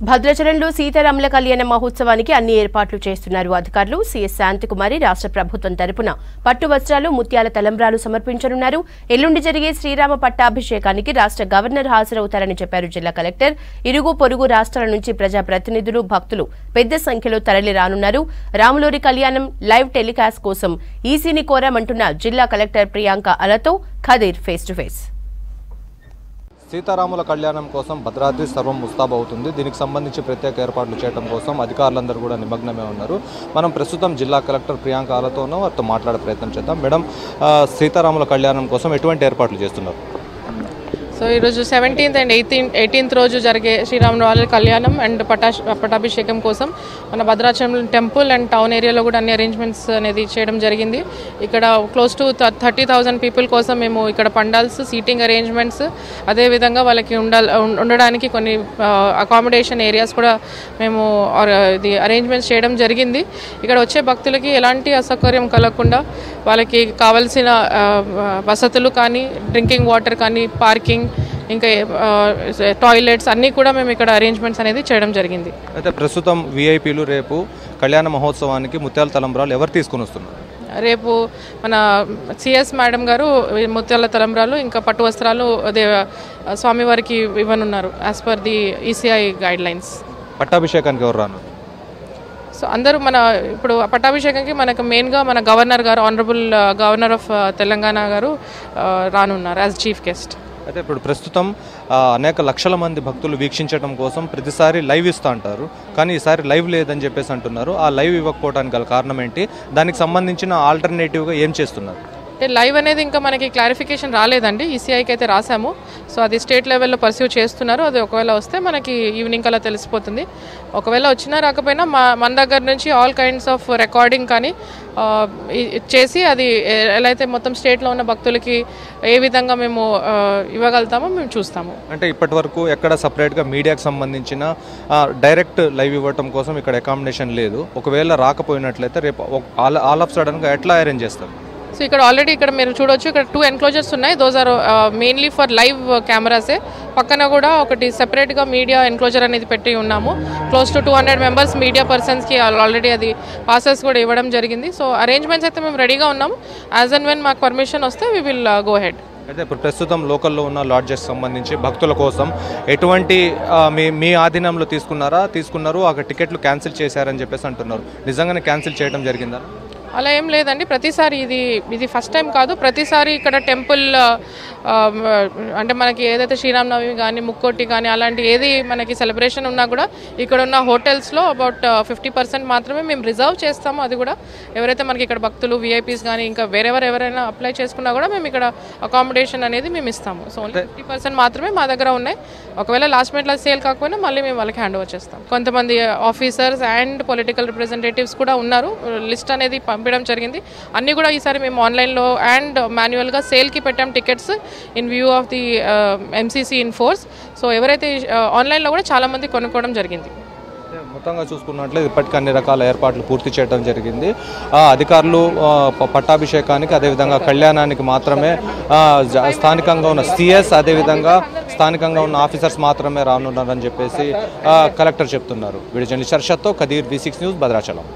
భద్రాచలంలో సీతారాముల కళ్యాణ మహోత్సవానికి అన్ని ఏర్పాట్లు చేస్తున్నారు అధికారులు. సీఎస్ శాంతికుమారి రాష్ట్ర ప్రభుత్వం తరపున పట్టు వస్త్రాలు, ముత్యాల తలంబ్రాలు సమర్పించనున్నారు. ఎల్లుండి జరిగే శ్రీరామ పట్టాభిషేకానికి రాష్ట్ర గవర్నర్ హాజరవుతారని చెప్పారు జిల్లా కలెక్టర్. ఇరుగు పొరుగు రాష్ట్రాల నుంచి ప్రజాప్రతినిధులు, భక్తులు పెద్ద సంఖ్యలో తరలి రానున్నారు. రాములూరి కళ్యాణం లైవ్ టెలికాస్ట్ కోసం ఈసీని కోరామంటున్న జిల్లా కలెక్టర్ ప్రియాంక అలతో ఖదీర్ ఫేస్ టు ఫేస్. సీతారాముల కళ్యాణం కోసం భద్రాద్రి సర్వం ముస్తాబ్ అవుతుంది. దీనికి సంబంధించి ప్రత్యేక ఏర్పాట్లు చేయడం కోసం అధికారులందరూ కూడా నిమగ్నమే ఉన్నారు. మనం ప్రస్తుతం జిల్లా కలెక్టర్ ప్రియాంక ఆలతోనూ వారితో మాట్లాడే ప్రయత్నం చేద్దాం. మేడం, సీతారాముల కళ్యాణం కోసం ఎటువంటి ఏర్పాట్లు చేస్తున్నారు? సో ఈరోజు 17th and 18th రోజు జరిగే శ్రీరాముల కళ్యాణం అండ్ పట్టాభిషేకం కోసం మన భద్రాచలం టెంపుల్ అండ్ టౌన్ ఏరియాలో కూడా అన్ని అరేంజ్మెంట్స్ అనేది చేయడం జరిగింది. ఇక్కడ క్లోజ్ టు 30,000 పీపుల్ కోసం మేము ఇక్కడ పండాల్స్, సీటింగ్ అరేంజ్మెంట్స్, అదేవిధంగా వాళ్ళకి ఉండడానికి కొన్ని అకామిడేషన్ ఏరియాస్ కూడా మేము ఇది అరేంజ్మెంట్స్ చేయడం జరిగింది. ఇక్కడ వచ్చే భక్తులకి ఎలాంటి అసౌకర్యం కలగకుండా వాళ్ళకి కావాల్సిన వసతులు కానీ, డ్రింకింగ్ వాటర్ కానీ, పార్కింగ్, ఇంకా టాయిలెట్స్ అన్నీ కూడా మేము ఇక్కడ అరేంజ్మెంట్స్ అనేది చేయడం జరిగింది. అయితే ప్రస్తుతం విఐపీలు రేపు కళ్యాణ మహోత్సవానికి ముత్యాల తలంబ్రాలు ఎవరు తీసుకుని వస్తున్నారు? రేపు మన సిఎస్ మేడం గారు ముత్యాల తలంబ్రాలు ఇంకా పట్టు వస్త్రాలు అదే స్వామివారికి ఇవ్వనున్నారు as per the ECI guidelines. పట్టాభిషేకానికి ఎవరు రాను? సో అందరూ మన ఇప్పుడు పట్టాభిషేకంకి మనకు మెయిన్గా మన గవర్నర్ గారు, ఆనరబుల్ గవర్నర్ ఆఫ్ తెలంగాణ గారు రానున్నారు యాజ్ చీఫ్ గెస్ట్. అయితే ఇప్పుడు ప్రస్తుతం అనేక లక్షల మంది భక్తులు వీక్షించడం కోసం ప్రతిసారి లైవ్ ఇస్తూ అంటారు, కానీ ఈసారి లైవ్ లేదని చెప్పేసి అంటున్నారు. ఆ లైవ్ ఇవ్వకపోవడానికి గల కారణం ఏంటి? దానికి సంబంధించిన ఆల్టర్నేటివ్గా ఏం చేస్తున్నారు? అంటే లైవ్ అనేది ఇంకా మనకి క్లారిఫికేషన్ రాలేదండి. ఈసీఐకి అయితే రాసాము. సో అది స్టేట్ లెవెల్లో పర్స్యూ చేస్తున్నారు. అది ఒకవేళ వస్తే మనకి ఈవినింగ్ అలా తెలిసిపోతుంది. ఒకవేళ వచ్చినా రాకపోయినా మన దగ్గర నుంచి ఆల్ కైండ్స్ ఆఫ్ రికార్డింగ్ కానీ చేసి అది ఎలా అయితే మొత్తం స్టేట్లో ఉన్న భక్తులకి ఏ విధంగా మేము ఇవ్వగలుగుతామో మేము చూస్తాము. అంటే ఇప్పటి వరకు ఎక్కడ సపరేట్గా మీడియాకి సంబంధించిన డైరెక్ట్ లైవ్ ఇవ్వటం కోసం ఇక్కడ అకామిడేషన్ లేదు. ఒకవేళ రాకపోయినట్లయితే రేపు ఆల్ ఆఫ్ సడన్గా ఎట్లా అరేంజ్ చేస్తారు? సో ఇక్కడ ఆల్రెడీ ఇక్కడ మీరు చూడొచ్చు, ఇక్కడ 2 ఎన్క్లోజర్స్ ఉన్నాయి. Those are mainly for live cameras. పక్కన కూడా ఒకటి సెపరేట్గా మీడియా ఎన్క్లోజర్ అనేది పెట్టి ఉన్నాము. క్లోజ్ టు 200 మెంబర్స్ మీడియా పర్సన్స్కి ఆల్రెడీ అది పాసెస్ కూడా ఇవ్వడం జరిగింది. సో అరేంజ్మెంట్స్ అయితే మేము రెడీగా ఉన్నాము. యాజ్ అండ్ వెన్ మాకు పర్మిషన్ వస్తే వీ విల్ గో హెడ్. అయితే ఇప్పుడు ప్రస్తుతం లోకల్లో ఉన్న లాడ్జెస్ సంబంధించి భక్తుల కోసం ఎటువంటి మీ ఆధీనంలో తీసుకున్నారు అక్కడ టికెట్లు క్యాన్సిల్ చేశారని చెప్పేసి అంటున్నారు. నిజంగానే క్యాన్సిల్ చేయడం జరిగిందా? అలా ఏం లేదండి. ప్రతిసారి ఇది ఫస్ట్ టైం కాదు. ప్రతిసారి ఇక్కడ టెంపుల్ అంటే మనకి ఏదైతే శ్రీరామనవమి కానీ, ముక్కోటి కానీ అలాంటి ఏది మనకి సెలబ్రేషన్ ఉన్నా కూడా ఇక్కడ ఉన్న హోటల్స్లో అబౌట్ 50% మాత్రమే మేము రిజర్వ్ చేస్తాము. అది కూడా ఎవరైతే మనకి ఇక్కడ భక్తులు, విఐపీస్ కానీ ఇంకా ఎవరైనా అప్లై చేసుకున్నా కూడా మేము ఇక్కడ అకామిడేషన్ అనేది మేము ఇస్తాము. సో ఓన్లీ 50% మాత్రమే మా దగ్గర ఉన్నాయి. ఒకవేళ లాస్ట్ మినిట్లో సేల్ కాకపోయినా మళ్ళీ మేము వాళ్ళకి హ్యాండ్ ఓవర్ చేస్తాం. కొంతమంది ఆఫీసర్స్ అండ్ పొలిటికల్ రిప్రజెంటేటివ్స్ కూడా ఉన్నారు. లిస్ట్ అనేది పంపించడం జరిగింది. అన్నీ కూడా ఈసారి మేము ఆన్లైన్లో అండ్ మాన్యువల్గా సేల్కి పెట్టాం tickets in view of the MCC in force. So ఎవరైతే ఆన్లైన్లో కూడా చాలామంది కొనుక్కోవడం జరిగింది. మొత్తంగా చూసుకున్నట్లయితే ఇప్పటికీ అన్ని రకాల ఏర్పాట్లు పూర్తి చేయడం జరిగింది. అధికారులు పట్టాభిషేకానికి అదేవిధంగా కళ్యాణానికి మాత్రమే స్థానికంగా ఉన్న సిఎస్ అదేవిధంగా స్థానికంగా ఉన్న ఆఫీసర్స్ మాత్రమే రానున్నారని చెప్పేసి కలెక్టర్ చెప్తున్నారు. వీడియో జర్నలిస్ట్ హర్షత్తో ఖదీర్ V6 న్యూస్, భద్రాచలం.